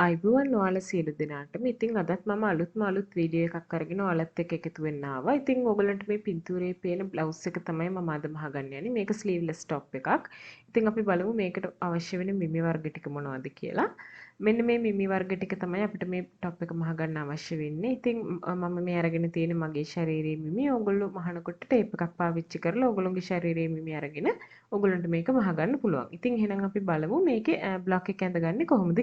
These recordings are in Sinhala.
අයිබෝවන් ඔයාලා සියලු දෙනාටම. ඉතින් අදත් මම අලුත් වීඩියෝ එකක් අරගෙන ඔයාලත් එක්ක එකතු වෙන්න ආවා. ඉතින් ඔයගලන්ට මේ පින්තූරේ පේන බ්ලවුස් එක තමයි මම අද මහගන්න යන්නේ. මේක ස්ලීව්ලස් টොප් එකක්. ඉතින් අපි බලමු මේකට අවශ්‍ය වෙන මිමි වර්ග ටික මොනවද කියලා. මෙන්න මේ මිමි වර්ග ටික තමයි අපිට මේ টොප් එක මහගන්න අවශ්‍ය වෙන්නේ. ඉතින් මම මේ අරගෙන තියෙන මගේ ශරීරයේ මිමි ඔයගොල්ලෝ මහනකොට ටේප් එකක් පාවිච්චි කරලා ඔයගොල්ලෝගේ ශරීරයේ මිමි අරගෙන ඔයගොල්ලන්ට මේක මහගන්න පුළුවන්. ඉතින් එහෙනම් අපි බලමු මේකේ බ්ලොක් එක ඇඳගන්නේ කොහොමද.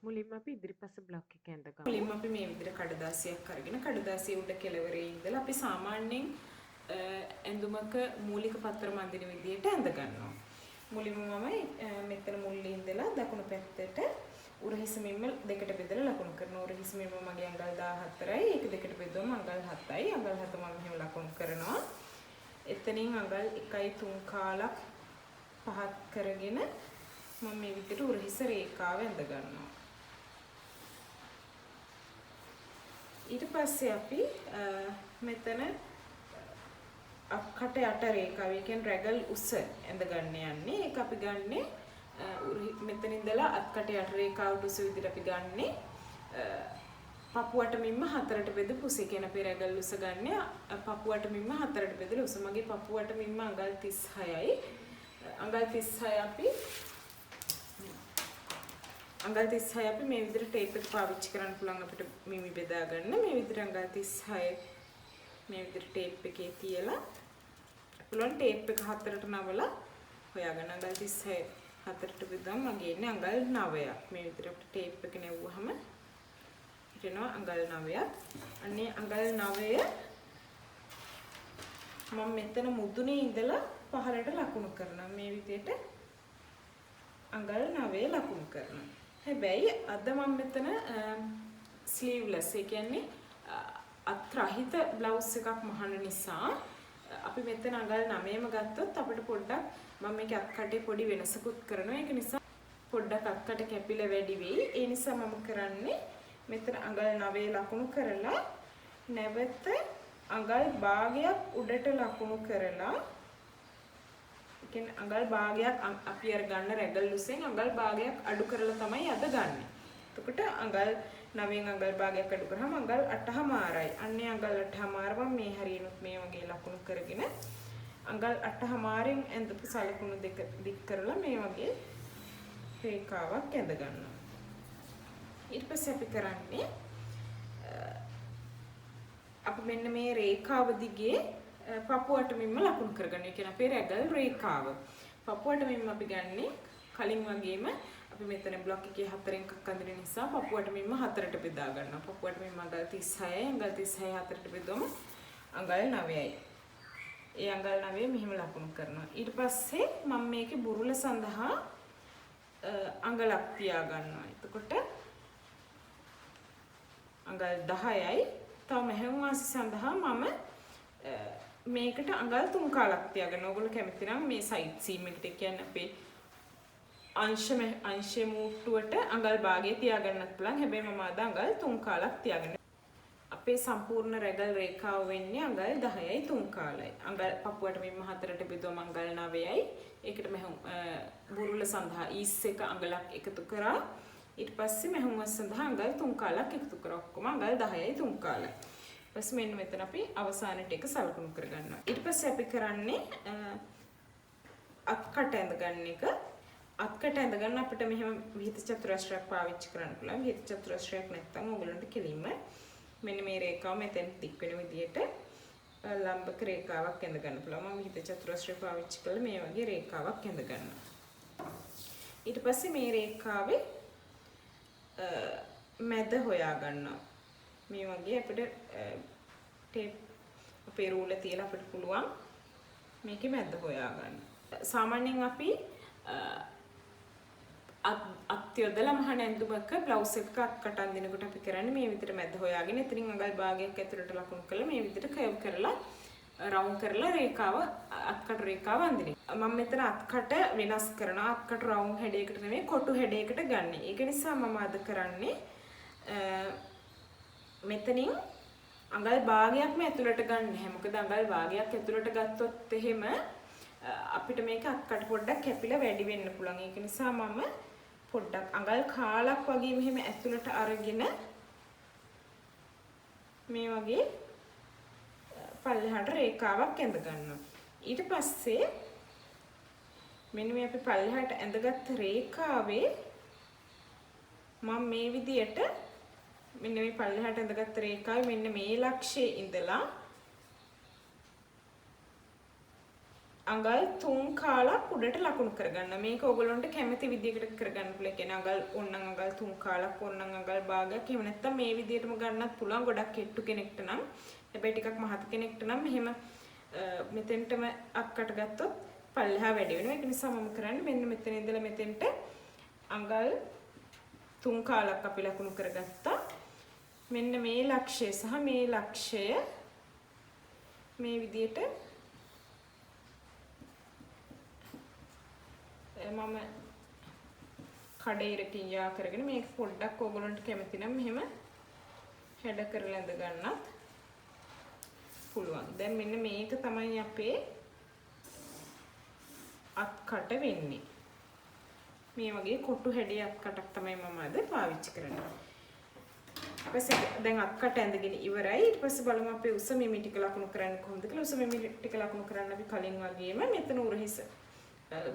මුලින්ම අපි ඉදිරිපස බ්ලොක් එක ඇඳගමු. මුලින්ම අපි මේ විදිහට කඩදාසියක් අරගෙන කඩදාසිය උඩ කෙළවරේ ඉඳලා අපි සාමාන්‍යයෙන් ඇඳුමක මූලික පත්‍ර මන්දින විදිහට ඇඳ ගන්නවා. මුලින්ම මම මෙතන මුල්ලේ ඉඳලා දකුණු පැත්තට උරහිස මෙම්ම දෙකට බෙදලා ලකුණු කරනවා. උරහිස මෙම්ම මගේ අඟල් 14යි. ඒක දෙකට බෙදුවම අඟල් 7යි. අඟල් 7 මම මෙහෙම ලකුණු කරනවා. එතනින් අඟල් 1යි 3 කාලක් පහත් කරගෙන මම මේ විදිහට උරහිස රේඛාව ඇඳ ගන්නවා. ඊට පස්සේ අපි මෙතන අක්කට යට රේඛාව, ඒ කියන්නේ රැගල් උස ඇඳ ගන්න යන්නේ. ඒක අපි ගන්නේ මෙතන ඉඳලා අත්කට යට රේඛාවට උස විදිහට අපි ගන්නේ පපුවට මෙන්න හතරට බෙදපු උස. කියන අපේ රැගල් උස ගන්නේ පපුවට මෙන්න හතරට බෙදලා උස. මගේ පපුවට මෙන්න අඟල් 36යි. අඟල් 36 අපි මේ විදිහට ටේප් එක පාවිච්චි කරන්න පුළුවන් අපිට මිමි බෙදා ගන්න. මේ විදිහට අඟල් 36 මේ විදිහට ටේප් එකේ තියලා පුළුවන් ටේප් එක හතරට නවලා හොයාගන්න. අඟල් 36 හතරට බෙදුවම මගේ ඉන්නේ අඟල් 9ක්. මේ විදිහට අපිට ටේප් එක නෙවුවහම හිටිනවා අඟල් 9ක්. අනේ අඟල් 9 මම මෙතන මුදුනේ ඉඳලා පහළට ලකුණු කරනවා. මේ විදිහට අඟල් 9 ලකුණු කරනවා. හැබැයි අද මම මෙතන ස්ලීව්ලස්, ඒ කියන්නේ අත් රහිත බ්ලවුස් එකක් මහන නිසා අපි මෙතන අඟල් 9ම ගත්තොත් අපිට පොඩ්ඩක් මම මේක අත්කටේ පොඩි වෙනසකුත් කරනවා. ඒක නිසා පොඩ්ඩක් අත්කට කැපිලා වැඩි වෙයි. ඒ නිසා මම කරන්නේ මෙතන අඟල් 9 ලකුණු කරලා නැවත අඟල් භාගයක් උඩට ලකුණු කරලා, කියන්නේ අඟල් භාගයක් අපි අර ගන්න රැගල් උසෙන් අඟල් භාගයක් අඩු කරලා තමයි අද ගන්නෙ. එතකොට අඟල් 9න් අඟල් භාගයක් අඩු කරාම අඟල් 8මාරයි. අන්නේ අඟල් 8මාරම මේ හරියනොත් මේ වගේ ලකුණු කරගෙන අඟල් 8මාරෙන් ඇඳපු සලකුණු දෙක දික් කරලා මේ වගේ රේඛාවක් ඇඳ ගන්නවා. ඊට පස්සේ අපි කරන්නේ අපි මෙන්න මේ රේඛාව දිගේ පපුවට මෙන්න ලකුණු කරගන්න. ඒ කියන්නේ අපේ රැගල් රේඛාව. පපුවට මෙන්න අපි ගන්නේ කලින් වගේම අපි මෙතන බ්ලොක් එකේ 4න් එකක් අඳින නිසා පපුවට මෙන්න 4ට බෙදා ගන්නවා. පපුවට මෙන්න අඟල් 36යි. අඟල් 36 4ට බෙදුවම අඟල් 9යි. ඒ අඟල් 9 මෙහෙම ලකුණු කරනවා. ඊට පස්සේ මම මේකේ බුරුල සඳහා අඟලක් තියා ගන්නවා. එතකොට අඟල් 10යි. තව මෙහෙම වාසි සඳහා මම මේකට අඟල් 3 කාලක් තියාගන්න. ඕගොල්ලෝ කැමති නම් මේ සයිඩ් සීම් එකට, කියන්නේ අපේ අංශ මූට්ටුවට අඟල් භාගය තියාගන්නත් පුළුවන්. හැබැයි මම අද අඟල් 3 කාලක් තියාගන්න. අපේ සම්පූර්ණ රැගල් රේඛාව වෙන්නේ අඟල් 10යි 3 කාලයි. අඟල් පපුවට මෙන්න 4ට බෙදුවම අඟල් 9යි. ඒකට මෙහුම් බුරුල සඳහා ඊස් එක අඟලක් එකතු කරා. ඊට පස්සේ මෙහුම් වස් සඳහා අඟල් 3 කාලක් එකතු කරා. ඔක්කොම අඟල් 10යි 3 කාලයි. ඊපස්සේ මෙන්න මෙතන අපි අවසානට එක සලකුණු කරගන්නවා. ඊට පස්සේ අපි කරන්නේ අත්කට ඇඳ ගන්න එක. අත්කට ඇඳ ගන්න අපිට මෙහෙම විහිත චතුරස්‍රයක් පාවිච්චි කරන්න පුළුවන්. විහිත චතුරස්‍රයක් නැත්නම් ඔයගලන්ට කෙලින්ම මෙන්න මේ රේඛාව මෙතෙන් දික් වෙන විදිහට ලම්බක රේඛාවක් ඇඳ ගන්න පුළුවන්. මම විහිත චතුරස්‍රය පාවිච්චි කළා මේ වගේ රේඛාවක් ඇඳ ගන්නවා. ඊට පස්සේ මේ රේඛාවේ මැද හොයා ගන්නවා. මේ වගේ අපිට ටේප් අපේ රූල තියලා අපිට පුළුවන් මේකේ මැද හොයා ගන්න. සාමාන්‍යයෙන් අපි අත් යොදලා මහන ඇඳුමක බ්ලවුස් එකක අත්කට අඳිනකොට අපි කරන්නේ මේ විදිහට මැද හොයාගෙන එතනින් අඟල් භාගයක් ඇතුළට ලකුණු කරලා මේ විදිහට කර්ව් කරලා රවුන්ඩ් කරලා රේඛාව අත්කට රේඛාව අඳින. මම මෙතන අත්කට වෙනස් කරනවා. අත්කට රවුන්ඩ් හැඩයකට නෙමෙයි කොටු හැඩයකට ගන්න. ඒක නිසා මම අද කරන්නේ මෙතනින් අඟල් භාගයක්ම ඇතුළට ගන්න නැහැ. මොකද අඟල් භාගයක් ඇතුළට ගත්තොත් එහෙම අපිට මේක අත්කට පොඩ්ඩක් කැපිලා වැඩි වෙන්න පුළුවන්. ඒක නිසා මම පොඩ්ඩක් අඟල් කාලක් වගේ මෙහෙම ඇතුළට අරගෙන මේ වගේ පල්ලෙහාට රේඛාවක් ඇඳ ගන්නවා. ඊට පස්සේ මෙන්න මේ අපි පල්ලෙහාට ඇඳගත් රේඛාවේ මම මේ විදියට මෙන්න මේ පල්ලෙහාට ඇඳගත් රේඛාවේ මෙන්න මේ ලක්ෂයේ ඉඳලා අඟල් 3 කාලක් උඩට ලකුණු කරගන්න. මේක ඔයගොල්ලන්ට කැමති විදියකට කරගන්න පුළුවන්. කියන්නේ අඟල් ඕනනම් අඟල් 3 කාලක් ඕනනම් අඟල් භාගයක්. එහෙම නැත්නම් මේ විදියටම ගන්නත් පුළුවන්. ගොඩක් කෙට්ටු කෙනෙක්ට නම්. හැබැයි ටිකක් මහත් කෙනෙක්ට නම් මෙහෙම මෙතෙන්ටම අක්කට ගත්තොත් පල්ලෙහා වැඩි වෙනවා. ඒක නිසා මම කරන්නේ මෙන්න මෙතන ඉඳලා මෙතෙන්ට අඟල් 3 කාලක් අපි ලකුණු කරගත්තා. මෙන්න මේ ලක්ෂය සහ මේ ලක්ෂය මේ විදියට මම කඩේරකින් යා කරගෙන මේක පොඩ්ඩක් ඕගොල්ලන්ට කැමති නම් මෙහෙම හැඩ කරලා ඇඳ ගන්නත් පුළුවන්. දැන් මෙන්න මේක තමයි අපේ අත්කට වෙන්නේ. මේ වගේ කොටු හැඩේ අත්කටක් තමයි මම අද පාවිච්චි කරන්නේ. ඊපස්සේ දැන් අත්කට ඇඳගෙන ඉවරයි. ඊට පස්සේ බලමු අපේ උස මෙමි ටික ලකුණු කරන්නේ කොහොමද කියලා. උස මෙමි ටික ලකුණු කරන්න අපි කලින් වගේම මෙතන උරහිස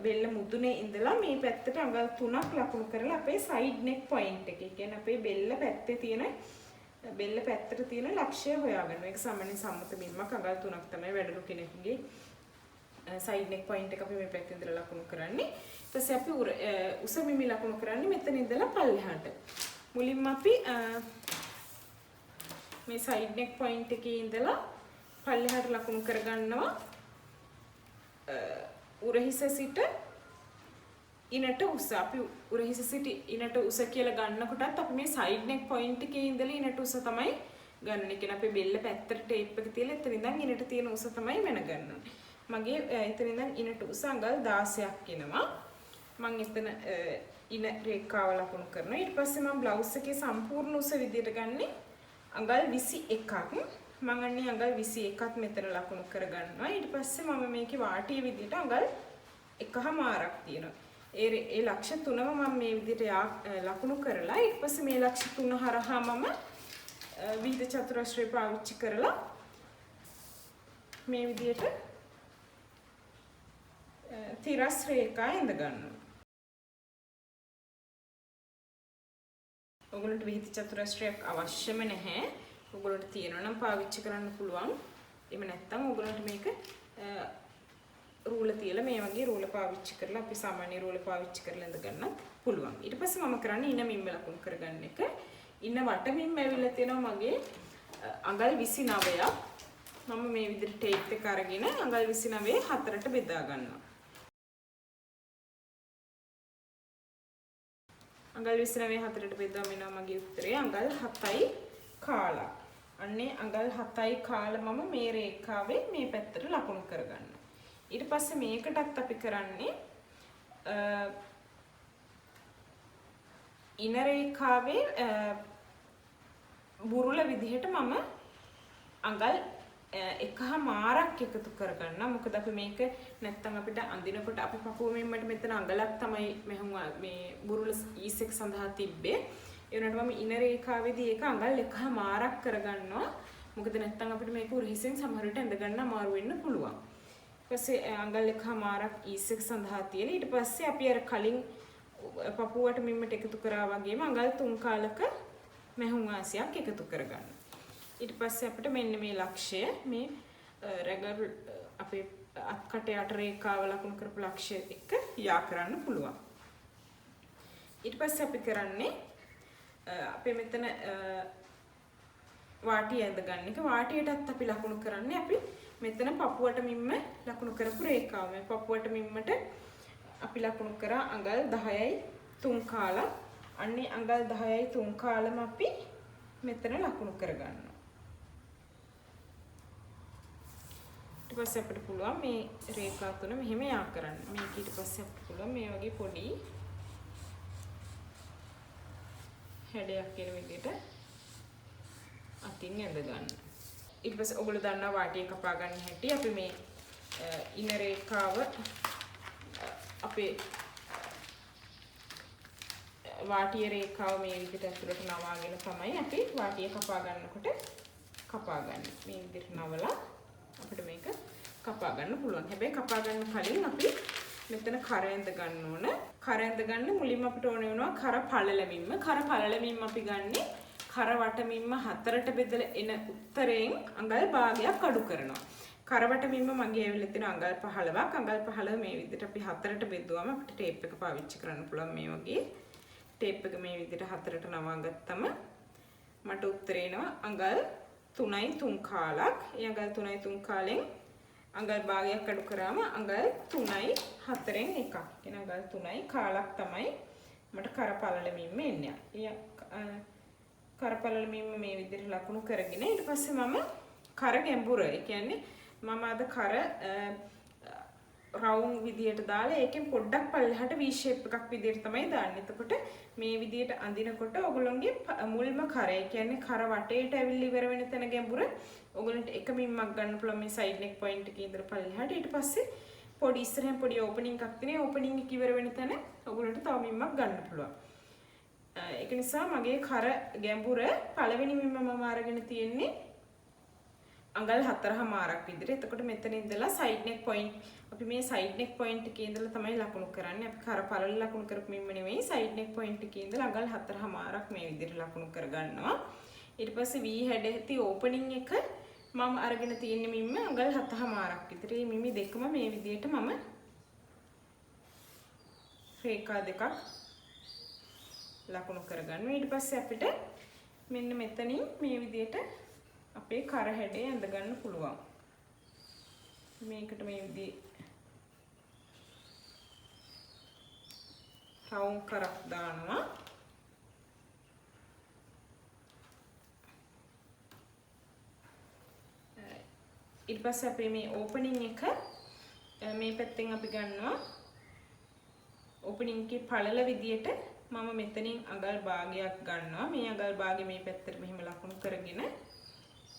බෙල්ල මුදුනේ ඉඳලා මේ පැත්තට අඟල් 3ක් ලකුණු කරලා අපේ සයිඩ් නෙක් පොයින්ට් එක. ඒ කියන්නේ අපේ බෙල්ල පැත්තේ තියෙන බෙල්ල පැත්තට තියෙන ලක්ෂය හොයාගන්න. ඒක සාමාන්‍ය සම්මත බිම්මක් අඟල් 3ක් තමයි වැඩලු කෙනෙකුගේ සයිඩ් නෙක් පොයින්ට් එක අපි මේ පැත්තේ ඉඳලා ලකුණු කරන්නේ. ඊට පස්සේ අපි උස මිමි ලකුණු කරන්නේ මෙතන ඉඳලා පල්ලෙහාට. මුලින්ම අපි මේ සයිඩ් නෙක් පොයින්ට් එකේ ඉඳලා පල්ලෙහාට ලකුණු කරගන්නවා. උරහිස සිට ඉනට උස. අපි උරහිස සිට ඉනට උස කියලා ගන්නකොටත් අපි මේ සයිඩ් නෙක් පොයින්ට් එකේ ඉඳලා ඉනට උස තමයි ගන්න. ඒ කියන්නේ අපේ බෙල්ල පැත්තට ටේප් එක තියලා එතන ඉඳන් ඉනට තියෙන උස තමයි වෙන ගන්න. මගේ එතන ඉඳන් ඉනට උස අඟල් 16ක් එනවා. මම එතන ඉන රේඛාව ලකුණු කරනවා. ඊට පස්සේ මම බ්ලවුස් එකේ සම්පූර්ණ උස විදියට ගන්නේ අඟල් 21ක්. මම අන්නේ අඟල් 21ක් මෙතන ලකුණු කරගන්නවා. ඊට පස්සේ මම මේකේ වාටිය විදියට අඟල් 1.5ක් තියෙනවා. ඒ ලක්ෂ 3ම මම මේ විදියට ලකුණු කරලා ඊට පස්සේ මේ ලක්ෂ 3 හරහා මම විවිධ චතුරස්‍රය පාවිච්චි කරලා මේ විදියට තිරස් රේඛා ඇඳ ගන්නවා. ඔයගොල්ලන්ට විවිධ චතුරස්‍රයක් අවශ්‍යම නැහැ. ඔයගොල්ලන්ට තියෙනවා නම් පාවිච්චි කරන්න පුළුවන්. එහෙම නැත්නම් ඔයගොල්ලන්ට මේක රූල තියලා මේ වගේ රූල පාවිච්චි කරලා අපි සාමාන්‍ය රූල පාවිච්චි කරලා ඉඳ ගන්නත් පුළුවන්. ඊට පස්සේ මම කරන්නේ ඉන මිම්ම ලකුණු කරගන්න එක. ඉන වට මිම්ම ඇවිල්ලා තියෙනවා මගේ අඟල් 29ක්. මම මේ විදිහට ටේප් එක අරගෙන අඟල් 29 හතරට බෙදා ගන්නවා. අඟල් 29 හතරට බෙදුවම එනවා මගේ උත්තරය අඟල් 7යි කාලා. අන්නේ අඟල් 7යි කාලා මම මේ රේඛාවේ මේ පැත්තට ලකුණු කරගන්නවා. ඊට පස්සේ මේකටත් අපි කරන්නේ ඉන රේඛාවේ බුරුල විදිහට මම අඟල් 1.5ක් එකතු කරගන්නවා. මොකද අපි මේක නැත්තම් අපිට අඳිනකොට අපි පපුව මෙන්නට මෙතන අඟලක් තමයි මේ බුරුල ඊස් එක සඳහා තිබ්බේ. ඒ වුණාට මම ඉන රේඛාවේදී ඒක අඟල් 1.5ක් කරගන්නවා. මොකද නැත්තම් අපිට මේක උරහිසෙන් සමහර විට ඇඳ ගන්න අමාරු වෙන්න පුළුවන්. ඊට පස්සේ අඟල් 1.5ක් ඊස් එක සඳහා තියලා ඊට පස්සේ අපි අර කලින් පපුවට මෙන්නට එකතු කරා වගේම අඟල් 3 කාලක මැහුම් වාසියක් එකතු කරගන්න. ඊට පස්සේ අපිට මෙන්න මේ ලක්ෂය මේ රැගර් අපේ අත්කට යට රේඛාව ලකුණු කරපු ලක්ෂය එක්ක යා කරන්න පුළුවන්. ඊට පස්සේ අපි කරන්නේ අපේ මෙතන වාටිය ඇඳ ගන්න එක. වාටියටත් අපි ලකුණු කරන්නේ අපි මෙතන පපුවට මිම්ම ලකුණු කරපු රේඛාව. මේ පපුවට මිම්මට අපි ලකුණු කරා අඟල් 10යි 3 කාලක්. අන්නේ අඟල් 10යි 3 කාලම අපි මෙතන ලකුණු කරගන්නවා. ඊට පස්සේ අපිට පුළුවන් මේ රේඛා තුන මෙහෙම යා කරන්න. මේක ඊට පස්සේ අපිට පුළුවන් මේ වගේ පොඩි හැඩයක් කියන විදිහට අතින් ඇඳ ගන්න. ඊට පස්සේ ඔයගොල්ලෝ දන්නවා වාටිය කපා ගන්න හැටි. අපි මේ ඉන රේඛාව අපේ වාටිය රේඛාව මේ විදිහට ඇතුළට නවාගෙන තමයි අපි වාටිය කපා ගන්නකොට කපා ගන්න. මේ විදිහට නවලා අපිට මේක කපා ගන්න පුළුවන්. හැබැයි කපා ගන්න කලින් අපි මෙතන කර ඇඳ ගන්න ඕන. කර ඇඳ ගන්න මුලින්ම අපිට ඕනේ වෙනවා කර පළලමින්ම. කර පළලමින්ම අපි ගන්නේ කර වටමින්ම හතරට බෙදලා එන උත්තරයෙන් අඟල් භාගයක් අඩු කරනවා. කර වටමින්ම මගේ ඇවිල්ලා තියෙන අඟල් 15ක්. අඟල් 15 මේ විදිහට අපි හතරට බෙදුවම අපිට ටේප් එක පාවිච්චි කරන්න පුළුවන් මේ වගේ. ටේප් එක මේ විදිහට හතරට නවා ගත්තම මට උත්තරේ එනවා අඟල් 3යි 3 කාලක්. ඒ අඟල් 3යි 3 කාලෙන් අඟල් භාගයක් අඩු කරාම අඟල් 3යි 4න් එකක්. කියන අඟල් 3යි කාලක් තමයි මට කරපළලමින්ම එන්නේ. කරපළලමින්ම මේ විදිහට ලකුණු කරගෙන ඊට පස්සේ මම කර ගැඹුර, ඒ කියන්නේ මම අද කර රවුන්ඩ් විදියට දාලා ඒකෙන් පොඩ්ඩක් පල්ලෙහාට V shape එකක් විදියට තමයි දාන්නේ. එතකොට මේ විදියට අඳිනකොට ඔයගොල්ලෝගේ මුල්ම කර, ඒ කියන්නේ කර වටේට ඇවිල්ලා ඉවර වෙන තැන ගැඹුර ඔයගොල්ලන්ට එක මිම්මක් ගන්න පුළුවන් මේ සයිඩ් නෙක් පොයින්ට් එකේ ඉඳලා පල්ලෙහාට. ඊට පස්සේ පොඩි ඉස්සරහින් පොඩි ඕපනින් එකක් තියෙනවා. ඕපනින් එක ඉවර වෙන තැන ඔයගොල්ලන්ට තව මිම්මක් ගන්න පුළුවන්. ඒක නිසා මගේ කර ගැඹුර පළවෙනි මිම්ම මම අරගෙන තියෙන්නේ අඟල් 4මාරක් විදිහට. එතකොට මෙතන ඉඳලා සයිඩ් නෙක් පොයින්ට් අපි මේ සයිඩ් නෙක් පොයින්ට් එකේ ඉඳලා තමයි ලකුණු කරන්නේ. අපි කර පළල ලකුණු කරපු මිම්ම නෙවෙයි, සයිඩ් නෙක් පොයින්ට් එකේ ඉඳලා අඟල් 4මාරක් මේ විදිහට ලකුණු කරගන්නවා. ඊට පස්සේ V head එකේ ඕපනින් එක මම අරගෙන තියෙන මිම්ම අඟල් 7මාරක් විතර. මේ මිමි දෙකම මේ විදිහට මම රේඛා දෙකක් ලකුණු කරගන්නවා. ඊට පස්සේ අපිට මෙන්න මෙතනින් මේ විදිහට අපේ කර හැඩය ඇඳ ගන්න පුළුවන්. මේකට මේ විදිහේ රවුම් කරක් දානවා. ඊට පස්සේ අපි මේ ඕපනින් එක මේ පැත්තෙන් අපි ගන්නවා. ඕපනින් එකේ පළල විදියට මම මෙතනින් අඟල් භාගයක් ගන්නවා. මේ අඟල් භාගෙ මේ පැත්තට මෙහෙම ලකුණු කරගෙන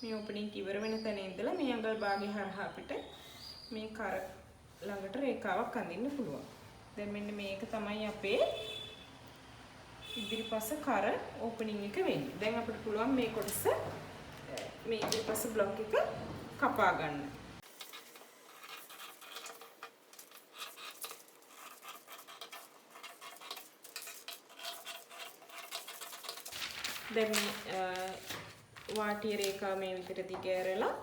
මේ ඕපනින් ඉවර වෙන තැන ඉඳලා මේ අඟල් භාගය හරහා අපිට මේ කර ළඟට රේඛාවක් අඳින්න පුළුවන්. දැන් මෙන්න මේක තමයි අපේ ඉදිරිපස කර ඕපනින් එක වෙන්නේ. දැන් අපිට පුළුවන් මේ කොටස මේ ඉදිරිපස බ්ලොක් එක කපා ගන්න. දැන් වාටිය රේඛාව මේ විදිහට දිගෑරලා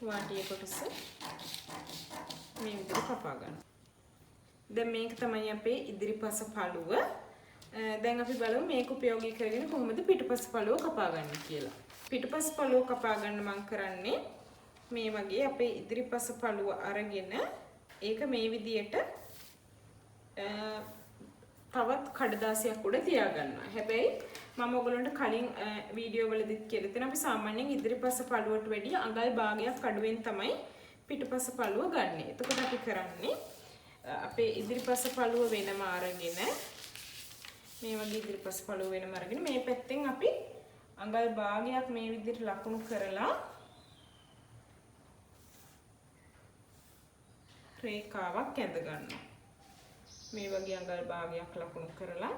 වාටිය කොටස මේ විදිහට කපා ගන්න. දැන් මේක තමයි අපේ ඉදිරිපස පළුව. දැන් අපි බලමු මේක උපයෝගී කරගෙන කොහොමද පිටුපස පළුව කපා ගන්න කියලා. පිටුපස පළුව කපා ගන්න මම කරන්නේ මේ වගේ අපේ ඉදිරිපස පළුව අරගෙන ඒක මේ විදිහට තවත් කඩදාසියක් උඩ තියාගන්නවා. හැබැයි මම ඔයගලන්ට කලින් වීඩියෝ වලදීත් කියලා තියෙනවා අපි සාමාන්‍යයෙන් ඉදිරිපස පළුවට වැඩිය අඟල් භාගයක් අඩුවෙන් තමයි පිටුපස පළුව ගන්නෙ. එතකොට අපි කරන්නේ අපේ ඉදිරිපස පළුව වෙනම අරගෙන මේ වගේ ඉදිරිපස පළුව වෙනම අරගෙන මේ පැත්තෙන් අපි අඟල් භාගයක් මේ විදිහට ලකුණු කරලා රේඛාවක් ඇඳ ගන්නවා. මේ වගේ අඟල් භාගයක් ලකුණු කරලා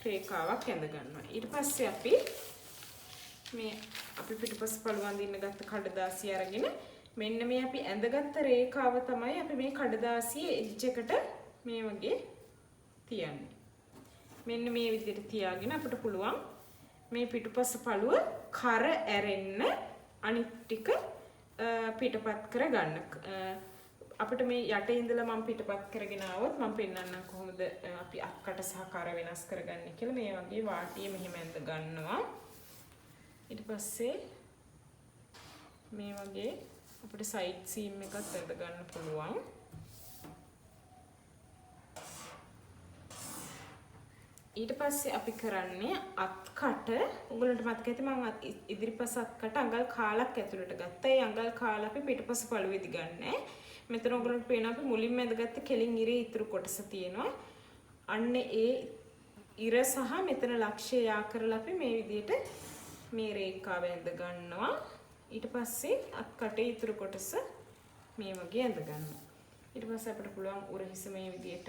රේඛාවක් ඇඳ ගන්නවා. ඊට පස්සේ අපි මේ අපි පිටුපස පළුව අඳින්න ගත්ත කඩදාසිය අරගෙන මෙන්න මේ අපි ඇඳගත්ත රේඛාව තමයි අපි මේ කඩදාසියේ එජ් එකට මේ වගේ තියන්නේ. මෙන්න මේ විදිහට තියාගෙන අපිට පුළුවන් මේ පිටුපස පළුව කර ඇරෙන්න අනිත් ටික පිටපත් කරගන්න. අපිට මේ යට ඉඳලා මම පිටපත් කරගෙන ආවොත් මම පෙන්නන්නම් කොහොමද අපි අක්කට සහ කර වෙනස් කරගන්නේ කියලා. මේ වගේ වාටිය මෙහෙම ඇඳ ගන්නවා. ඊට පස්සේ මේ වගේ අපිට සයිඩ් සීම් එකක් ඇඳ ගන්න පුළුවන්. ඊට පස්සේ අපි කරන්නේ අත්කට. උගලන්ට මතක ඇති මම ඉදිරිපස අත්කට අඟල් කාලක් ඇතුළට ගත්තා. ඒ අඟල් කාල අපි පිටපස පළුවේදී ගන්නෑ. මෙතන උගලන්ට පේනවා අපි මුලින්ම ඇඳගත්ත කෙලින් ඉරේ ඉතුරු කොටස තියෙනවා. අන්න ඒ ඉර සහ මෙතන ලක්ෂ්‍ය යා කරලා අපි මේ විදිහට මේ රේඛාව ඇඳ ගන්නවා. ඊට පස්සේ අත් කටේ ඉතුරු කොටස මේ වගේ ඇඳ ගන්නවා. ඊට පස්සේ අපිට පුළුවන් උරහිස මේ විදියට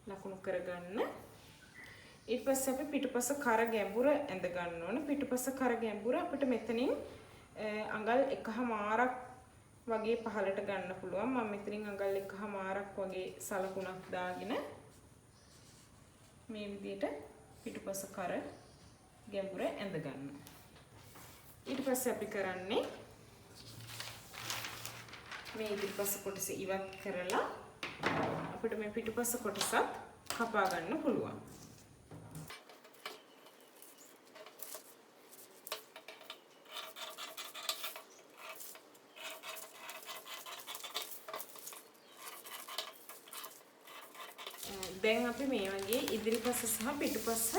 ලකුණු කරගන්න. ඊට පස්සේ අපි පිටුපස කර ගැඹුර ඇඳ ගන්න ඕන. පිටුපස කර ගැඹුර අපිට මෙතනින් අඟල් 1මාරක් වගේ පහළට ගන්න පුළුවන්. මම මෙතනින් අඟල් 1මාරක් වගේ සලකුණක් දාගෙන මේ විදියට පිටුපස කර ගැඹුර ඇඳ ගන්නවා. ඊට පස්සේ අපි කරන්නේ මේ ඉදිරිපස කොටස ඉවත් කරලා අපිට මේ පිටුපස කොටසත් කපා ගන්න පුළුවන්. දැන් අපි මේ වගේ ඉදිරිපස සහ පිටුපස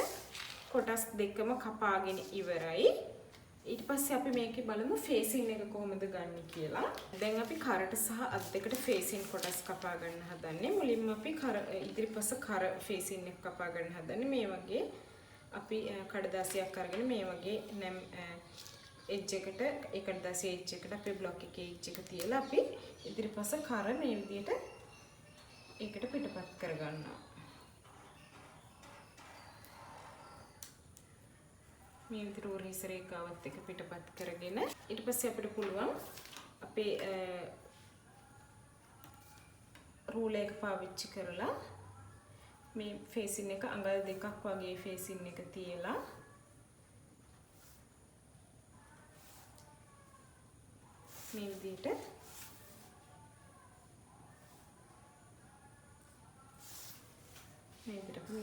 කොටස් දෙකම කපාගෙන ඉවරයි. ඊට පස්සේ අපි මේකේ බලමු ෆේසින් එක කොහොමද ගන්න කියලා. දැන් අපි කරට සහ අත් දෙකට ෆේසින් කොටස් කපා ගන්න හදන්නේ. මුලින්ම අපි ඉදිරිපස කර ෆේසින් එක කපා ගන්න හදන්නේ. මේ වගේ අපි කඩදාසියක් අරගෙන මේ වගේ නම් එජ් එකට ඒ කඩදාසිය එජ් එකට අපේ බ්ලොක් එකේ එජ් එක තියලා අපි ඉදිරිපස කර මේ විදිහට ඒකට පිටපත් කරගන්නවා. මේ විදිහට උරහිස රේඛාවත් එක්ක පිටපත් කරගෙන ඊට පස්සේ අපිට පුළුවන් අපේ රූලර් එක පාවිච්චි කරලා මේ ෆේසින් එක අඟල් දෙකක් වගේ ෆේසින් එක තියලා මේ විදිහට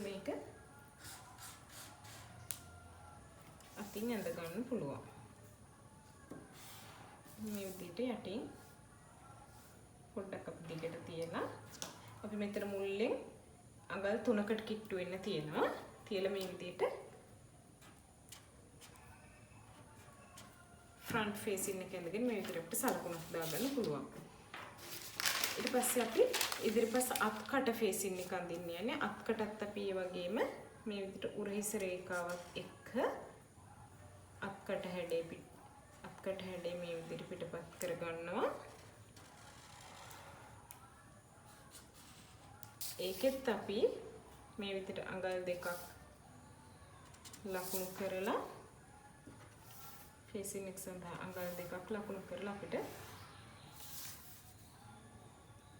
මේක අතින් ඇඳ ගන්න පුළුවන්. මේ විදිහට යටින් පොඩ්ඩක් අපි දිගට තියලා අපි මෙතන මුල්ලෙන් අඟල් 3කට කිට්ටු වෙන්න තියෙනවා. තියලා මේ විදිහට ෆ්‍රන්ට් ෆේසින් එක ඇඳගෙන මේ විදිහට සලකුණක් දාගන්න පුළුවන්. ඊට පස්සේ අපි ඉදිරිපස අත්කට ෆේසින් එක අඳින්න යන්නේ. අත්කටත් අපි ඒ වගේම මේ විදිහට උරහිස රේඛාවත් එක්ක අත්කට හැඩේ මේ විදිහට පිටපත් කරගන්නවා. ඒකෙත් අපි මේ විදිහට අඟල් දෙකක් ලකුණු කරලා ෆේසින් එක සඳහා අඟල් දෙකක් ලකුණු කරලා අපිට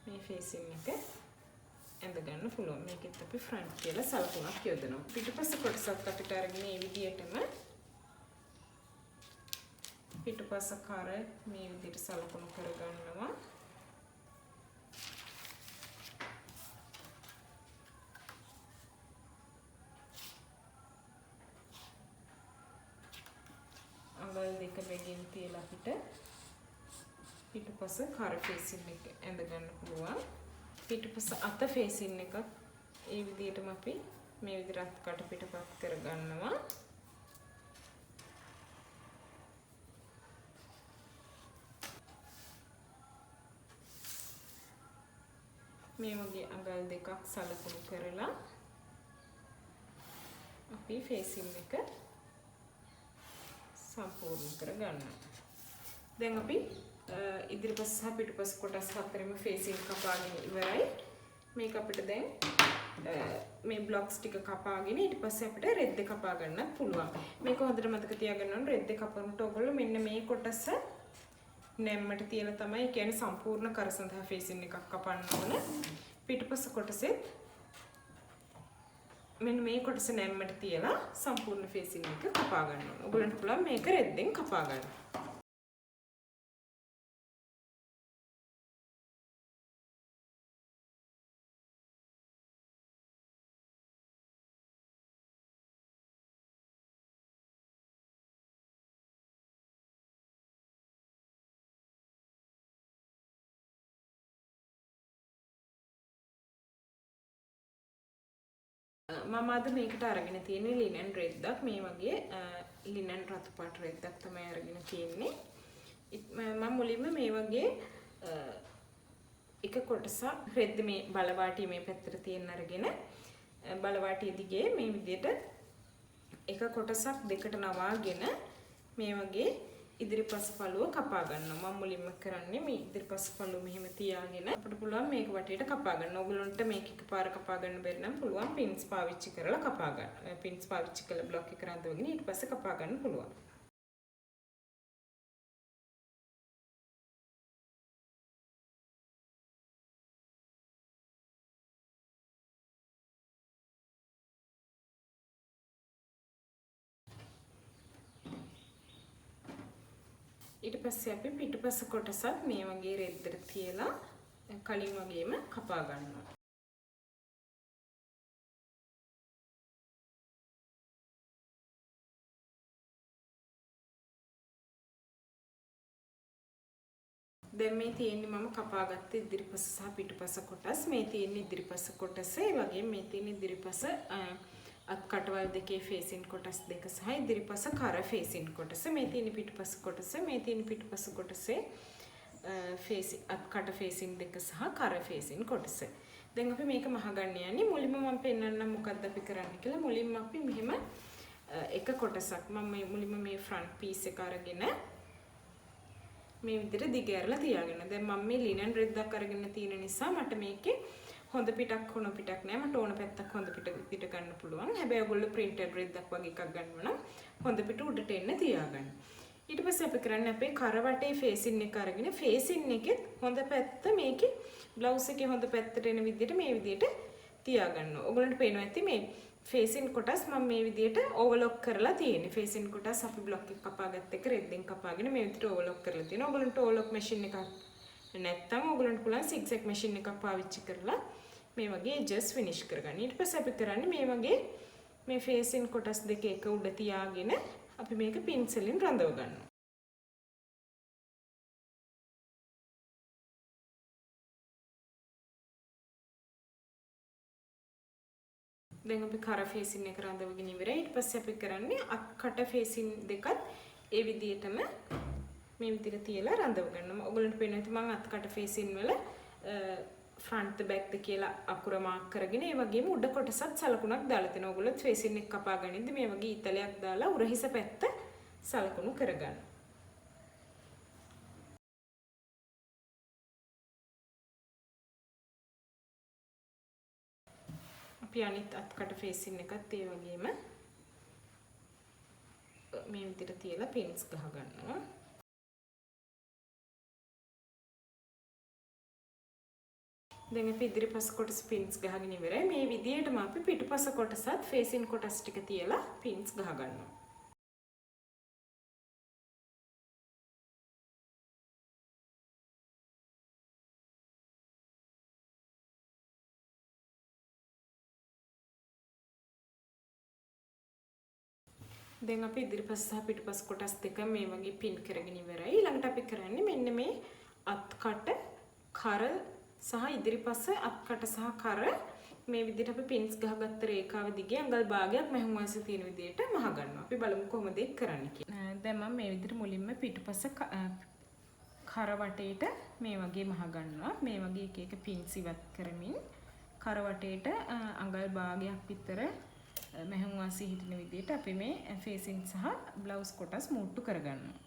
මේ ෆේසින් එක ඇඳ ගන්න පුළුවන්. මේකෙත් අපි ෆ්‍රන්ට් කියලා සලකුණක් යොදනවා. පිටුපස කොටසත් අපිට අරගෙන මේ විදිහටම පිටුපස කර මේ විදිහට සලකුණු කරගන්නවා. අඟල් දෙක බෙගෙන් තියලා අපිට පිටුපස කර ෆේසින් එක ඇඳ ගන්න පුළුවන්. පිටුපස අත ෆේසින් එක ඒ විදිහටම අපි මේ විදිහට අත්කට පිටපත් කරගන්නවා. මේ වගේ අඟල් දෙකක් සලකුණු කරලා අපි ෆේසින් එක සම්පූර්ණ කරගන්නවා. දැන් අපි ඉදිරිපස සහ පිටුපස කොටස් හතරෙම ෆේසින් කපාගෙන ඉවරයි. මේක අපිට දැන් මේ බ්ලොක්ස් ටික කපාගෙන ඊට පස්සේ අපිට රෙද්ද කපා ගන්නත් පුළුවන්. මේක හොඳට මතක තියාගන්න ඕනේ. රෙද්ද කපනකොට ඔයගොල්ලෝ මෙන්න මේ කොටස නැම්මට තියලා තමයි කියන්නේ සම්පූර්ණ කර සඳහා ෆේසින් එකක් කපන්න ඕන. පිටුපස කොටසෙත් මෙන්න මේ කොටස නැම්මට තියලා සම්පූර්ණ ෆේසින් එක කපා ගන්න ඕන. ඔයගොල්ලන්ට පුළුවන් මේක රෙද්දෙන් කපා ගන්න. මම අද මේකට අරගෙන තියෙන්නේ ලිනන් රෙද්දක්. මේ වගේ ලිනන් රතු පාට රෙද්දක් තමයි අරගෙන තියෙන්නේ. මම මුලින්ම මේ වගේ එක කොටසක් රෙද්ද මේ බලවාටිය මේ පැත්තට තියෙන අරගෙන බලවාටිය දිගේ මේ විදිහට එක කොටසක් දෙකට නවාගෙන මේ වගේ ඉදිරිපස පළුව කපා ගන්නවා. මම මුලින්ම කරන්නේ මේ ඉදිරිපස පළුව මෙහෙම තියාගෙන අපිට පුළුවන් මේක වටේට කපා ගන්න. ඔයගොල්ලන්ට මේක එකපාර කපා ගන්න බැරි නම් පුළුවන් පින්ස් පාවිච්චි කරලා කපා ගන්න. පින්ස් පාවිච්චි කරලා බ්ලොක් එක රඳවගෙන ඊට පස්සේ කපා ගන්න පුළුවන්. ඊට පස්සේ අපි පිටුපස කොටසත් මේ වගේ රෙද්දට තියලා කලින් වගේම කපා ගන්නවා. දැන් මේ තියෙන්නේ මම කපාගත්ත ඉදිරිපස සහ පිටුපස කොටස්. මේ තියෙන්නේ ඉදිරිපස කොටස. ඒ වගේම මේ තියෙන ඉදිරිපස අත් කටවල් දෙකේ ෆේසින් කොටස් දෙක සහ ඉදිරිපස කර ෆේසින් කොටස. මේ තියෙන පිටුපස කොටස. මේ තියෙන පිටුපස කොටසේ අත් කට ෆේසින් දෙක සහ කර ෆේසින් කොටස. දැන් අපි මේක මහගන්න යන්නේ. මුලින්ම මම පෙන්නන්නම් මොකක්ද අපි කරන්න කියලා. මුලින්ම අපි මෙහෙම එක කොටසක් මම මුලින්ම මේ ෆ්‍රන්ට් පීස් එක අරගෙන මේ විදිහට දිග ඇරලා තියාගෙන. දැන් මම මේ ලිනන් රෙද්දක් අරගෙන තියෙන නිසා මට මේකේ හොඳ පිටක් හොන පිටක් නෑ. මට ඕන පැත්තක් හොඳ පිට ගන්න පුළුවන්. හැබැයි ඔයගොල්ලෝ printed රෙද්දක් වගේ එකක් ගන්නවා නම් හොඳ පිට උඩට එන්න තියාගන්න. ඊට පස්සේ අපි කරන්නේ අපේ කර වටේ ෆේසින් එක අරගෙන ෆේසින් එකෙත් හොඳ පැත්ත මේකේ බ්ලවුස් එකේ හොඳ පැත්තට එන විදිහට මේ විදිහට තියාගන්නවා. ඔයගොල්ලන්ට පේනවා ඇති මේ ෆේසින් කොටස් මම මේ විදිහට ඕවර්ලොක් කරලා තියෙන්නේ. ෆේසින් කොටස් අපි බ්ලොක් එක කපාගත්ත එක රෙද්දෙන් කපාගෙන මේ විදිහට ඕවර්ලොක් කරලා තියෙනවා. ඔයගොල්ලන්ට ඕවර්ලොක් මැෂින් එකක් නැත්තම් ඔයගොල්ලන්ට පුළුවන් zigzag මැෂින් එකක් පාවිච්චි කරලා මේ වගේ edges finish කරගන්න. ඊට පස්සේ අපි කරන්නේ මේ වගේ මේ ෆේසින් කොටස් දෙක එක උඩ තියාගෙන අපි මේක පින්සලෙන් රඳව ගන්නවා. දැන් අපි කර ෆේසින් එක රඳවගෙන ඉවරයි. ඊට පස්සේ අපි කරන්නේ අත් කට ෆේසින් දෙකත් ඒ විදිහටම මේ විදිහට තියලා රඳව ගන්නවා. ඔයගොල්ලන්ට පේනවා ඇති මම අත් කට ෆේසින් වල ෆ්‍රන්ට් බෑක් ද කියලා අකුර මාක් කරගෙන ඒ වගේම උඩ කොටසත් සලකුණක් දාලා තිනවා. ඔයගොල්ලෝ ෆේසින් එක කපා ගනින්ද මේ වගේ ඊතලයක් දාලා උරහිස පැත්ත සලකුණු කරගන්න. අපි අනිත් අත්කට ෆේසින් එකත් ඒ වගේම මේ විදිහට තියලා පින්ස් ගහ ගන්නවා. දැන් අපි ඉදිරිපස කොටස පින්ස් ගහගෙන ඉවරයි. මේ විදිහටම අපි පිටුපස කොටසත් ෆේසින් කොටස් ටික තියලා පින්ස් ගහ ගන්නවා. දැන් අපි ඉදිරිපස සහ පිටුපස කොටස් දෙක මේ වගේ පින් කරගෙන ඉවරයි. ඊළඟට අපි කරන්නේ මෙන්න මේ අත්කට කර සහ ඉදිරිපස අත්කට සහ කර මේ විදිහට අපි පින්ස් ගහගත්ත රේඛාව දිගේ අඟල් භාගයක් මැහුම් වාසිය තියෙන විදිහට මහ ගන්නවා. අපි බලමු කොහොමද ඒක කරන්නේ කියලා. දැන් මම මේ විදිහට මුලින්ම පිටුපස කර වටේට මේ වගේ මහ ගන්නවා. මේ වගේ එක එක පින්ස් ඉවත් කරමින් කර වටේට අඟල් භාගයක් විතර මැහුම් වාසිය හිටින විදිහට අපි මේ ෆේසින් සහ බ්ලවුස් කොටස් මූට්ටු කරගන්නවා.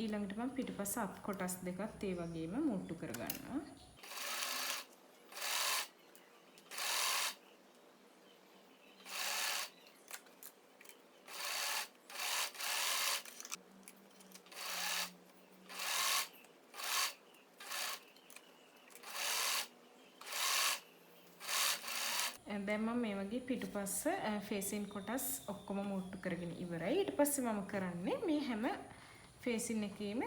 ඊළඟට මම පිටුපස අත් කොටස් දෙකත් ඒ වගේම මූට්ටු කරගන්නවා. දැන් මම මේ වගේ පිටුපස්ස ෆේසින් කොටස් ඔක්කොම මූට්ටු කරගෙන ඉවරයි. ඊට පස්සේ මම කරන්නේ මේ හැම ෆේසින් එකේම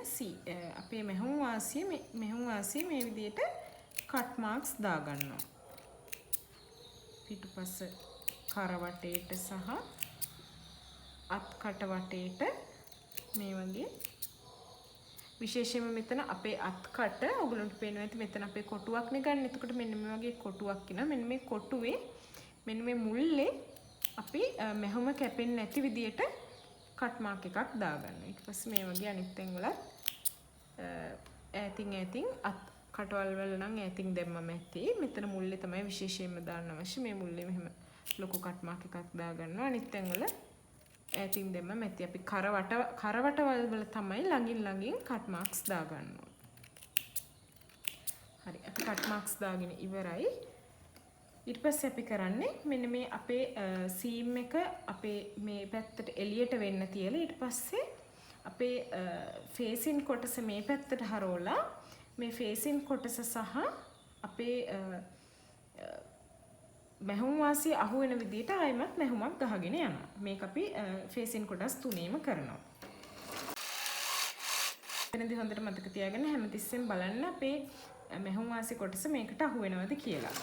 අපේ මැහුම් වාසිය මේ විදිහට කට් මාක්ස් දාගන්නවා. පිටුපස්ස කර වටේට සහ අත් කට වටේට මේ වගේ විශේෂයෙන්ම මෙතන අපේ අත් කට ඔයගලන්ට පේනවා ඇති මෙතන අපේ කොටුවක් නේ ගන්න. එතකොට මෙන්න මේ වගේ කොටුවක් එනවා. මෙන්න මේ කොටුවේ මෙන්න මේ මුල්ලේ අපි මැහුම කැපෙන්නේ නැති විදියට කට් මාක් එකක් දාගන්නවා. ඊට පස්සේ මේ වගේ අනිත් තැන් වල ඈතින් අත් කටවල් වල නම් ඈතින් දැම්මම ඇති. මෙතන මුල්ලේ තමයි විශේෂයෙන්ම දාන්න අවශ්‍ය. මේ මුල්ලේ මෙහෙම ලොකු කට් මාක් එකක් දාගන්නවා. අනිත් තැන් වල ඈතින් දැම්මම ඇති. අපි කරවටවල් වල තමයි ළඟින් කට් මාක්ස් දාගන්නවා. හරි. අපි කට් මාක්ස් දාගෙන ඉවරයි. ඊට පස්සේ අපි කරන්නේ මෙන්න මේ අපේ සීම් එක අපේ මේ පැත්තට එළියට වෙන්න තියලා ඊට පස්සේ අපේ ෆේසින් කොටස මේ පැත්තට හරවලා මේ ෆේසින් කොටස සහ අපේ මැහුම් වාසිය අහු වෙන විදිහට ආයෙමත් මැහුමක් ගහගෙන යනවා. මේක අපි ෆේසින් කොටස් තුනේම කරනවා. එතනදී හොඳට මතක තියාගන්න හැමතිස්සෙම බලන්න අපේ මැහුම් වාසිය කොටස මේකට අහු වෙනවද කියලා.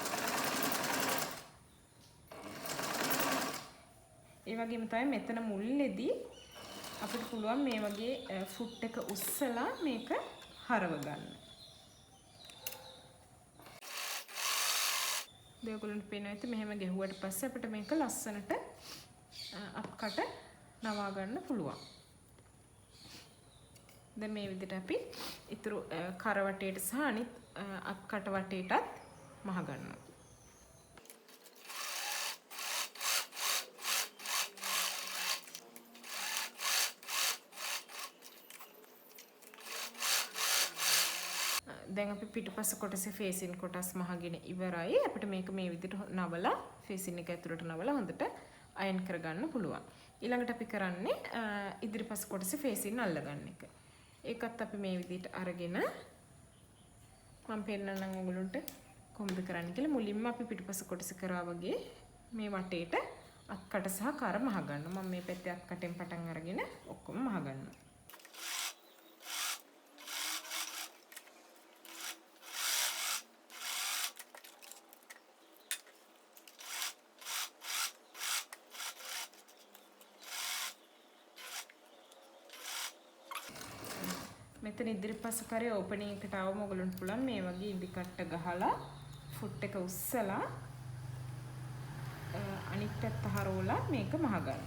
ඒ වගේම තමයි මෙතන මුල්ලේදී අපිට පුළුවන් මේ වගේ ෆුට් එක උස්සලා මේක හරව ගන්න. දෙයගොල්ලන්ට පේනවා ඇති මෙහෙම ගැහුවට පස්සේ අපිට මේක ලස්සනට අප්කට නවා ගන්න පුළුවන්. දැන් මේ විදිහට අපි ඊතුරු කරවටේට සහ අනිත් අප්කට වටේටත් මහ ගන්නවා. දැන් අපි පිටුපස කොටසේ ෆේසින් කොටස් මහගෙන ඉවරයි. අපිට මේක මේ විදිහට නවලා ෆේසින් එක ඇතුළට නවලා හොඳට අයන් කරගන්න පුළුවන්. ඊළඟට අපි කරන්නේ ඉදිරිපස කොටසේ ෆේසින් අල්ලගන්න එක. ඒකත් අපි මේ විදිහට අරගෙන මම පෙන්නන්නම් ඔයගොල්ලන්ට කොහොමද කරන්න කියලා. මුලින්ම අපි පිටුපස කොටස කරා වගේ මේ වටේට අත්කට සහ කර මහ ගන්නවා. මම මේ පැත්තේ අත්කටෙන් පටන් අරගෙන ඔක්කොම මහ ගන්නවා. මෙතන ඉදිරිපස කරේ ඕපනින් එකට આવම ඔයගොල්ලන්ට පුළුවන් මේ වගේ ඉදි කට්ට ගහලා ෆුට් එක උස්සලා අනිත් පැත්ත හරවලා මේක මහ ගන්න.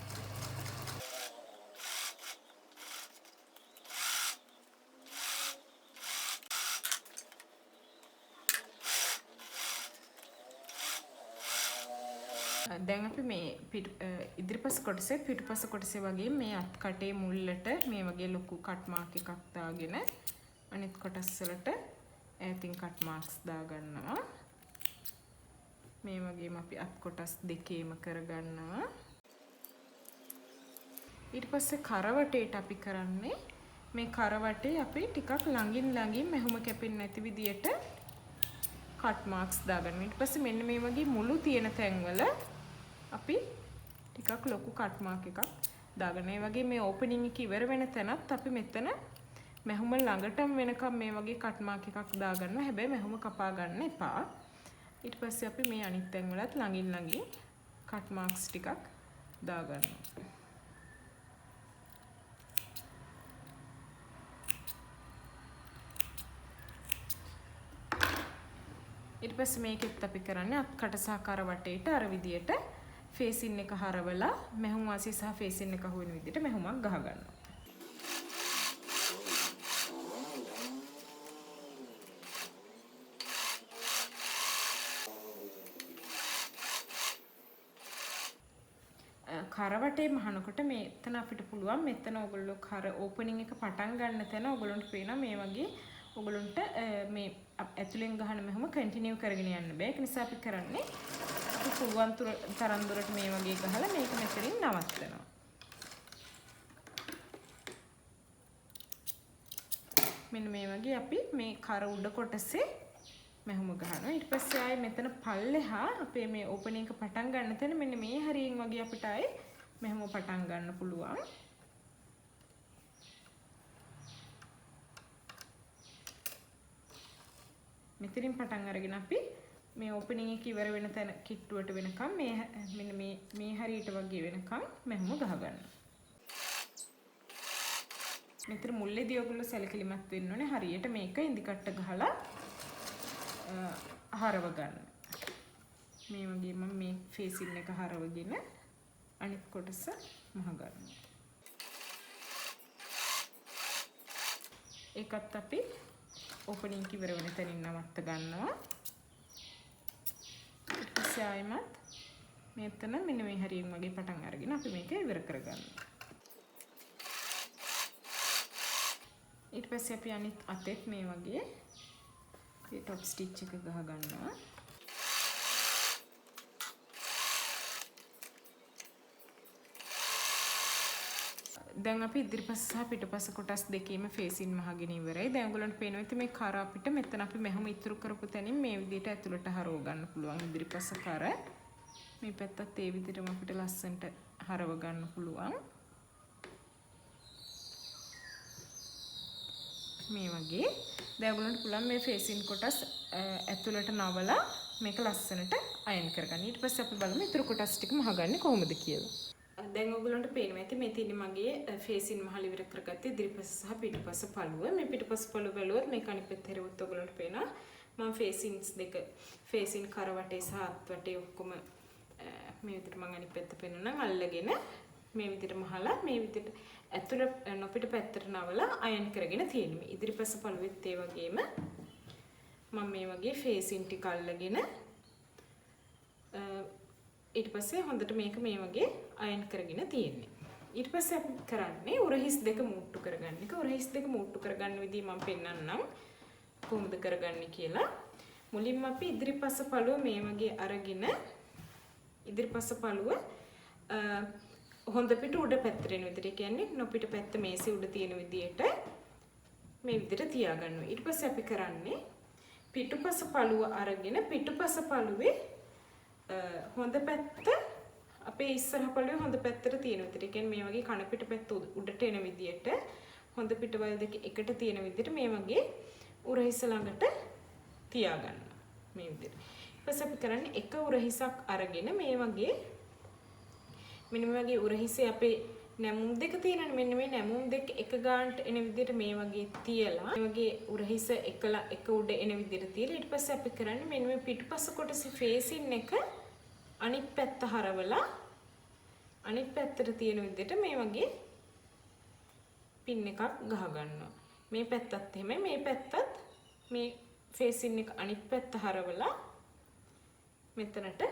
දැන් අපි මේ ඉදිරිපස කොටසේ පිටුපස කොටසේ වගේ මේ අත් කටේ මුල්ලට මේ වගේ ලොකු කට් මාක් එකක් දාගෙන අනිත් කොටස් වලට ඈතින් කට් මාක්ස් දාගන්නවා. මේ වගේම අපි අත් කොටස් දෙකේම කරගන්නවා. ඊට පස්සේ කරවටේට අපි කරන්නේ මේ කරවටේ අපි ටිකක් ළඟින් මැහුම කැපෙන්නේ නැති විදියට කට් මාක්ස් දාගන්නවා. ඊට පස්සේ මෙන්න මේ වගේ මුළු තියෙන තැන්වල අපි ටිකක් ලොකු කට් මාක් එකක් දාගන්න. ඒ වගේ මේ ඕපනින් එක ඉවර වෙන තැනත් අපි මෙතන මැහුම ළඟටම වෙනකම් මේ වගේ කට් මාක් එකක් දාගන්නවා. හැබැයි මැහුම කපා ගන්න එපා. ඊට පස්සේ අපි මේ අනිත් තැන් වලත් ළඟින් කට් මාක්ස් ටිකක් දාගන්නවා. ඊට පස්සේ මේකෙත් අපි කරන්නේ අත්කට සහ කරවටේට අර විදියට ෆේසින් එක හරවලා මැහුම් වාසිය සහ ෆේසින් එක අහු වෙන විදියට මැහුමක් ගහ ගන්නවා. කරවටේ මහනකොට මෙතන අපිට පුළුවන් මෙතන ඔයගොල්ලෝ කර ඕපනින් එක පටන් ගන්න තැන ඔයගොල්ලන්ට පේනවා මේ වගේ ඔයගොල්ලන්ට මේ ඇතුලෙන් ගහන මෙහෙම කන්ටිනියු කරගෙන යන්න බෑ. ඒක නිසා අපි කරන්නේ අපි පුළුවන් තරම් දුරට මේ වගේ ගහලා මේක මෙතනින් නවත්තනවා. මෙන්න මේ වගේ අපි මේ කර උඩ කොටසේ මැහුම ගහනවා. ඊට පස්සේ ආයේ මෙතන පල්ලෙහා අපේ මේ ඕපනින් එක පටන් ගන්න තැන මෙන්න මේ හරියෙන් වගේ අපිට ආයේ මැහුම පටන් ගන්න පුළුවන්. මෙතනින් පටන් අරගෙන අපි මේ ඕපනින් එක ඉවර වෙන තැන කිට්ටුවට වෙනකම් මෙන්න මේ හරියට වගේ වෙනකම් මැහුම ගහ ගන්න. මෙතන මුල්ලේදී ඔයගොල්ලෝ සැලකිලිමත් වෙන්න ඕනේ හරියට මේක ඉදි කට්ට ගහලා හරව ගන්න. මේ වගේ මම මේ ෆේසින් එක හරවගෙන අනිත් කොටස මහ ගන්නවා. ඒකත් අපි ඕපනින් ඉවර වෙන තැනින් නවත්ත ගන්නවා. ඊට පස්සේ ආයෙමත් මෙතන මෙන්න මේ හරියෙන් වගේ පටන් අරගෙන අපි මේක ඉවර කරගන්නවා. ඊට පස්සේ අපි අනිත් අතෙත් මේ වගේ මේ টপ ස්ටිච් එක ගහ ගන්නවා. දැන් අපි ඉදිරිපස සහ පිටපස කොටස් දෙකේම ෆේසින් මහගෙන ඉවරයි. දැන් ඔයගොල්ලන්ට පේනවා ඉතින් මේ කර අපිට මෙතන අපි මෙහෙම ඉතුරු කරපු තැනින් මේ විදිහට ඇතුළට හරව ගන්න පුළුවන්. ඉදිරිපස කර මේ පැත්තත් ඒ විදිහටම අපිට ලස්සනට හරව ගන්න පුළුවන්. මේ වගේ දැන් ඔයගොල්ලන්ට පුළුවන් මේ ෆේසින් කොටස් ඇතුළට නවලා මේක ලස්සනට අයන් කරගන්න. ඊට පස්සේ අපි බලමු ඉතුරු කොටස් ටික මහගන්නේ කොහොමද කියලා. දැන් ඔයගොල්ලන්ට පේනවා ඇති මේ තියෙන්නේ මගේ ෆේසින් මහල ඉවර කරගත්තේ ඉදිරිපස සහ පිටපස පළුව. මේ පිටපස පළුව බැලුවොත් මේක අනිත් පැත්ත හැරෙවොත් ඔයගොල්ලන්ට පේනවා මම ෆේසින්ස් දෙක ෆේසින් කර වටේ සහ අත් වටේ ඔක්කොම මේ විදිහට මම අනිත් පැත්ත පෙන්නනම් අල්ලගෙන මේ විදිහට මහලා මේ විදිහට ඇතුළ නොපිට පැත්තට නවලා අයන් කරගෙන තියෙනවා. ඉදිරිපස පළුවෙත් ඒ වගේම මම මේ වගේ ෆේසින් ටික අල්ලගෙන ඊට පස්සේ හොඳට මේක මේ වගේ අයන් කරගෙන තියෙන්නේ. ඊට පස්සේ අපි කරන්නේ උරහිස් දෙක මුට්ටු කරගන්න එක. උරහිස් දෙක මුට්ටු කරගන්න විදිහ මම පෙන්නන්නම් කොහොමද කරගන්නේ කියලා. මුලින්ම අපි ඉදිරිපස පළුව මේ වගේ අරගෙන ඉදිරිපස පළුව හොඳ පිට උඩ පැත්තට එන විදිහට කියන්නේ නොපිට පැත්ත මේසේ උඩ තියෙන විදිහට මේ විදිහට තියාගන්නවා. ඊට පස්සේ අපි කරන්නේ පිටුපස පළුව අරගෙන පිටුපස පළුවේ හොඳ පැත්ත අපේ ඉස්සරහ පළුවේ හොඳ පැත්තට තියෙන විදිහට කියන්නේ මේ වගේ කන පිට පැත්ත උඩට එන විදිහට හොඳ පිටවල් දෙක එකට තියෙන විදිහට මේ වගේ උරහිස ළඟට තියාගන්න මේ විදිහට. ඊට පස්සේ අපි කරන්නේ එක උරහිසක් අරගෙන මේ වගේ මෙන්න මේ වගේ උරහිසේ අපේ නැමුම් දෙක තියෙනනේ මෙන්න මේ නැමුම් දෙක එක ගානට එන විදිහට මේ වගේ තියලා මේ වගේ උරහිස එකලා එක උඩ එන විදිහට තියලා ඊට පස්සේ අපි කරන්නේ මෙන්න මේ පිටුපස කොටසේ ෆේසින් එක අනිත් පැත්ත හරවලා අනිත් පැත්තට තියෙන විදිහට මේ වගේ පින් එකක් ගහ ගන්නවා. මේ පැත්තත් එහෙමයි මේ පැත්තත් මේ ෆේසින් එක අනිත් පැත්ත හරවලා මෙතනට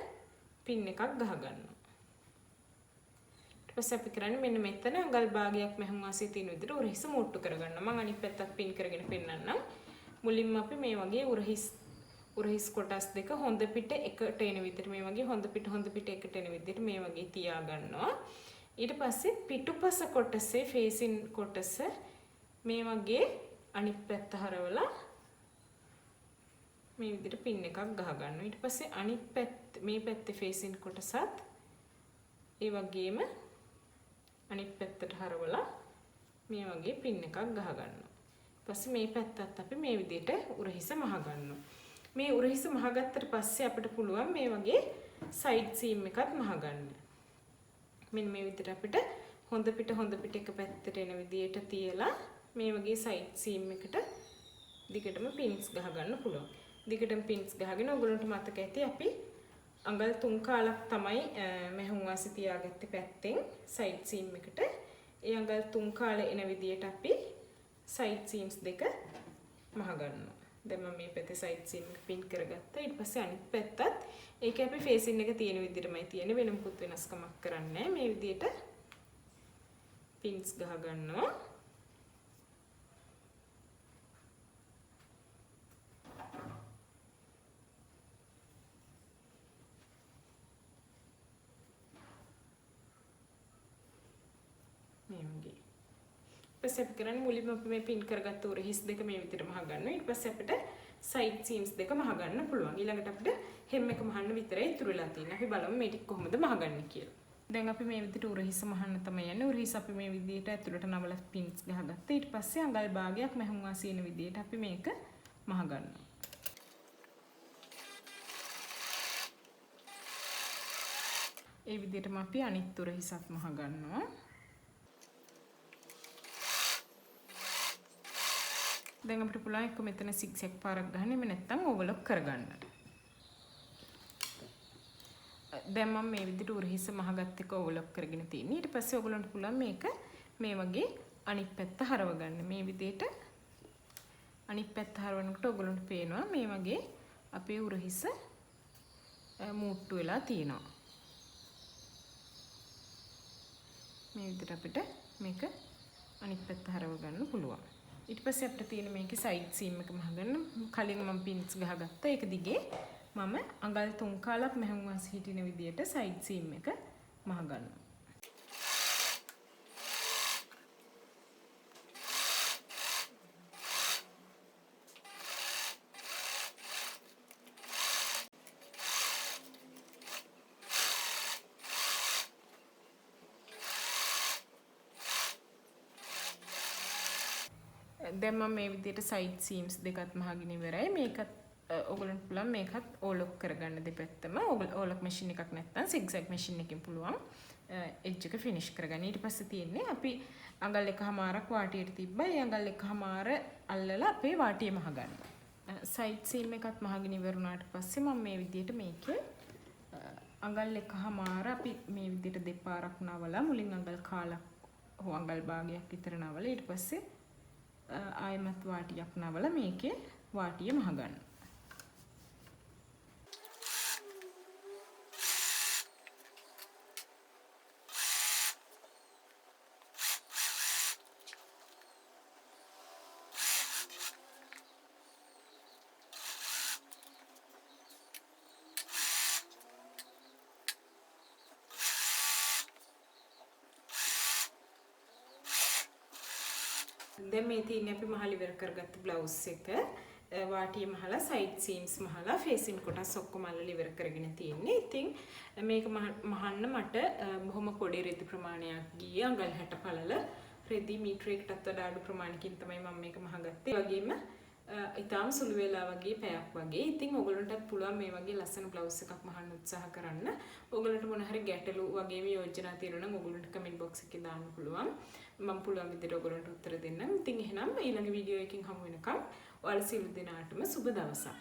පින් එකක් ගහ ගන්නවා. ඊට පස්සේ අපි කරන්නේ මෙන්න මෙතන අඟල් භාගයක් මෙහම වාසිය තියෙන විදිහට උරහිස මුට්ටු කරගන්නවා. මම අනිත් පැත්තත් පින් කරගෙන පෙන්නන්නම්. මුලින්ම අපි මේ වගේ උරහිස් කොටස් දෙක හොඳ පිට එකට එන විදිහට මේ වගේ හොඳ පිට එකට එන විදිහට මේ වගේ තියා ගන්නවා. ඊට පස්සේ පිටුපස කොටසේ ෆේසින් කොටස මේ වගේ අනිත් පැත්ත හරවලා මේ විදිහට පින් එකක් ගහ ගන්නවා. ඊට පස්සේ අනිත් පැත්ත මේ පැත්තේ ෆේසින් කොටසත් ඒ වගේම අනිත් පැත්තට හරවලා මේ වගේ පින් එකක් ගහ ගන්නවා. ඊට පස්සේ මේ පැත්තත් අපි මේ විදිහට උරහිස මහ ගන්නවා. මේ උරහිස මහගත්තට පස්සේ අපිට පුළුවන් මේ වගේ සයිඩ් සීම් එකක් මහ ගන්න. මෙන්න මේ විදිහට අපිට හොඳ පිට එක පැත්තට එන විදිහට තියලා මේ වගේ සයිඩ් සීම් එකට දිගටම පින්ස් ගහ ගන්න පුළුවන්. දිගටම පින්ස් ගහගෙන ඔයගොල්ලන්ට මතක ඇති අපි අඟල් 3 කාලක් තමයි මෙහුම් වාසිය තියාගත්තේ පැත්තෙන් සයිඩ් සීම් එකට. ඒ අඟල් 3 කාලේ එන විදිහට අපි සයිඩ් සීම්ස් දෙක මහ ගන්නවා. දැන් මම මේ පැත්තේ සයිඩ් සීම් එක පින් කරගත්තා. ඊට පස්සේ අනිත් පැත්තත් ඒකේ අපි ෆේසින් එක තියෙන විදිහටමයි තියෙන්නේ. වෙන මොකුත් වෙනස්කමක් කරන්නේ නැහැ. මේ විදිහට පින්ස් ගහ ගන්නවා. මේ වගේ. ඊපස්සේ අපි කරන්නේ මුලින්ම අපි මේ පින් කරගත්ත උරහිස් දෙක මේ විදිහට මහ ගන්නවා. ඊට පස්සේ අපිට සයිඩ් සීම්ස් දෙක මහ ගන්න පුළුවන්. ඊළඟට අපිට හෙම් එක මහන්න විතරයි ඉතුරු වෙලා තියෙන්නේ. අපි බලමු මේ ටික කොහොමද මහගන්නේ කියලා. දැන් අපි මේ විදිහට උරහිස මහන්න තමයි යන්නේ. උරහිස අපි මේ විදිහට ඇතුළට නවලා පින්ස් ගහගත්තා. ඊට පස්සේ අඟල් භාගයක් මෙහුම් වාසිය වෙන විදිහට අපි මේක මහ ගන්නවා. ඒ විදිහටම අපි අනිත් උරහිසත් මහ ගන්නවා. දැන් අපිට පුළුවන් එක මෙතන සිග්සැග් පාරක් ගන්න එහෙම නැත්නම් ඕවර්ලොක් කරගන්න. දැන් මම මේ විදිහට උරහිස මහගත් එක ඕවර්ලොක් කරගෙන තියෙනවා. ඊට පස්සේ ඔයගොල්ලන්ට පුළුවන් මේක මේ වගේ අනිත් පැත්ත හරව ගන්න. මේ විදිහට අනිත් පැත්ත හරවනකොට ඔයගොල්ලන්ට පේනවා මේ වගේ අපේ උරහිස මූට්ටු වෙලා තියෙනවා. මේ විදිහට අපිට මේක අනිත් පැත්ත හරව ගන්න පුළුවන්. ඊට පස්සේ අපිට තියෙන මේකේ සයිඩ් සීම් එක මහගන්න කලින් මම පින්ස් ගහගත්තා. ඒක දිගේ මම අඟල් 3 කාලක් මෙහෙම වස් හිටින විදිහට සයිඩ් සීම් එක මහගන්නවා. දැන් මම මේ විදිහට සයිඩ් සීම්ස් දෙකත් මහගෙන ඉවරයි. මේකත් ඔයගොල්ලන්ට පුළුවන් මේකත් ඕලොක් කරගන්න දෙපැත්තම. ඕලොක් මැෂින් එකක් නැත්නම් සිග්සැග් මැෂින් එකකින් පුළුවන් එජ් එක ෆිනිෂ් කරගන්න. ඊට පස්සේ තියෙන්නේ අපි අඟල් එකමාරක් වාටියට තිබ්බා. ඒ අඟල් එකමාර අල්ලලා අපේ වාටිය මහගන්න. සයිඩ් සීම් එකත් මහගෙන ඉවරුණාට පස්සේ මම මේ විදිහට මේකේ අඟල් එකමාර අපි මේ විදිහට දෙපාරක් නවලා මුලින් අඟල් කාලක් හෝ අඟල් භාගයක් විතර නවලා ඊට පස්සේ ආයමත් වාටියක් නවලා මේකේ වාටිය මහගන්න. දැන් මේ තියෙන්නේ අපි මහල ඉවර කරගත්ත බ්ලවුස් එක. වාටිය මහලා සයිඩ් සීම්ස් මහලා ෆේසින් කොටස් ඔක්කොම අල්ලලා ඉවර කරගෙන තියෙන්නේ. ඉතින් මේක මහන්න මට බොහොම පොඩි රෙදි ප්‍රමාණයක් ගියේ. අඟල් 60 පළල රෙදි මීටරයකටත් වඩා අඩු ප්‍රමාණයකින් තමයි මම මේක මහගත්තේ. ඒ වගේම ඊටාම සුළු වෙලා වගේ පැයක් වගේ. ඉතින් ඔයගොල්ලන්ටත් පුළුවන් මේ වගේ ලස්සන බ්ලවුස් එකක් මහන්න උත්සාහ කරන්න. ඔයගොල්ලන්ට මොන හරි ගැටලු වගේම යෝජනා තියෙනවා නම් ඔයගොල්ලන්ට කමෙන්ට් බොක්ස් එකේ දාන්න පුළුවන්. මම පුළුවන් විදිහට ඔයගොල්ලන්ට උත්තර දෙන්නම්. ඉතින් එහෙනම් ඊළඟ වීඩියෝ එකකින් හමු වෙනකම් ඔයාලා සියලු දෙනාටම සුබ දවසක්.